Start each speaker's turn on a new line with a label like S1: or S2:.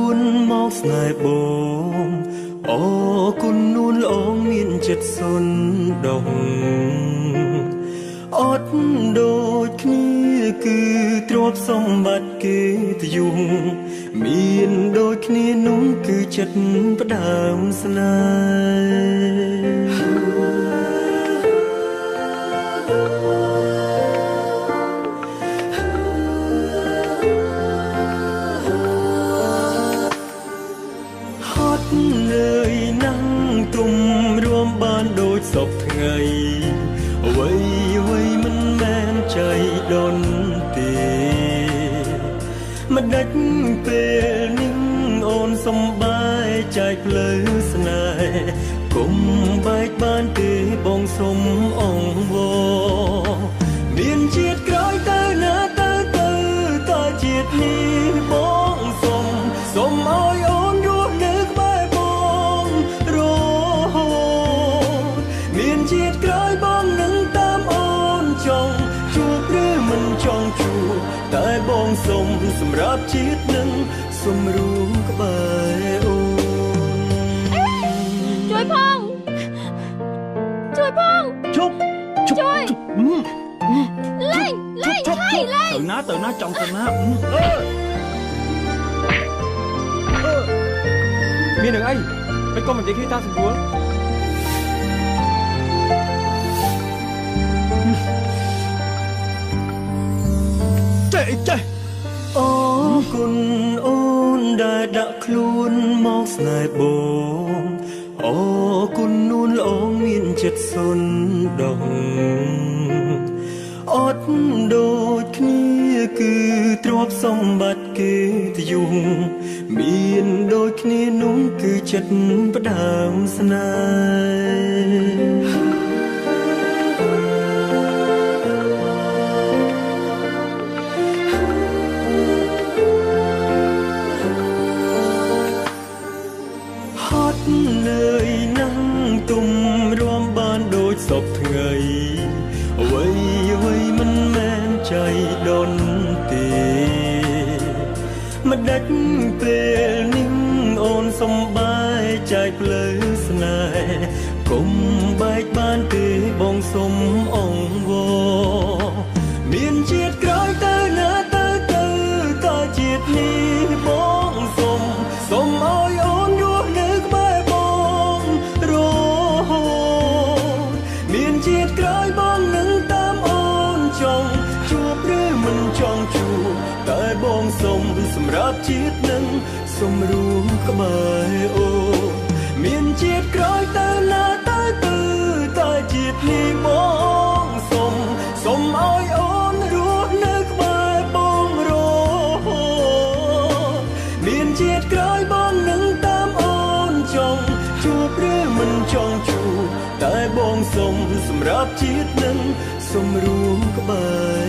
S1: ខ្លួនមកស្នេហ៍បងអូគុណនួនល្អងមានចិត្តសុនដងអត់ដូចគ្នាគឺទ្រព្យសម្បត្តិគេទយងមានដូចគ្នានោះគឺចិត្តផ្ដើមស្នេហ៍លើយណាំងទុំរួមបានដូចសពថ្ងៃអ្វីមិនមែនใจដនទេមិនដាច់ពេលនេះអូនសំបាយចែកផ្លូវស្នេហ៍គុំបែកបានទេបងសុំអង្វរមានជាតិក្រោយទៅណាទៅតើជាតិនេះបងសុំឲ្យអូនរស់នៅក្បែរបងរហូតមានជាតិក្រោយបងនឹងតាមអូនចង់ជួបឬមិនចង់ជួបតែបងសុំសម្រាប់ជាតិនឹងសុំរួមក្បែរអូន
S2: ជួយផងជួយលេងហើយលេង
S3: ទៅណាចង់ទៅណាមាននឹងអីមិនក៏មិននិយាយគ្នាតាមស្រួលចេះ
S1: អូគុណអូនដែលដាក់ខ្លួនមកស្នេហ៍បងអូគុណនួនល្អមានចិត្តសុនដងអត់ដូចគ្នាគឺទ្រព្យសម្បត្តិគេទយងមានដូចគ្នានោះគឺចិត្តផ្ដើមស្នេហ៍លើយណាំងទុំរួមបានដូចសពថ្ងៃអ្វីមិនមែនใจដនទេមិនដាច់ពេលនេះអូនសំបាយចែកផ្លូវស្នេហ៍គុំបែកបានទេបងសុំអង្វរមានជាតិក្រោយទៅណាទៅជាតិនេះបងសុំឲ្យអូនរស់នៅក្បែរបងរហូតមានជាតិក្រោយបងនឹងតាមអូនចង់ជួបឬមិនចង់ជួបតែបងសុំសម្រាប់ជាតិនឹងសុំរួមក្បែរអូនមានជាតិក្រោយទៅណាទៅជាតិនេះបងសុំឲ្យអូនរស់នៅក្បែរបងរហូតមានជាតិក្រោយបងនឹងតាមអូនចង់ជួបឬមិនចង់ជួបតែបងសុំសម្រាប់ជាតិនឹងសុំរួមក្បែរ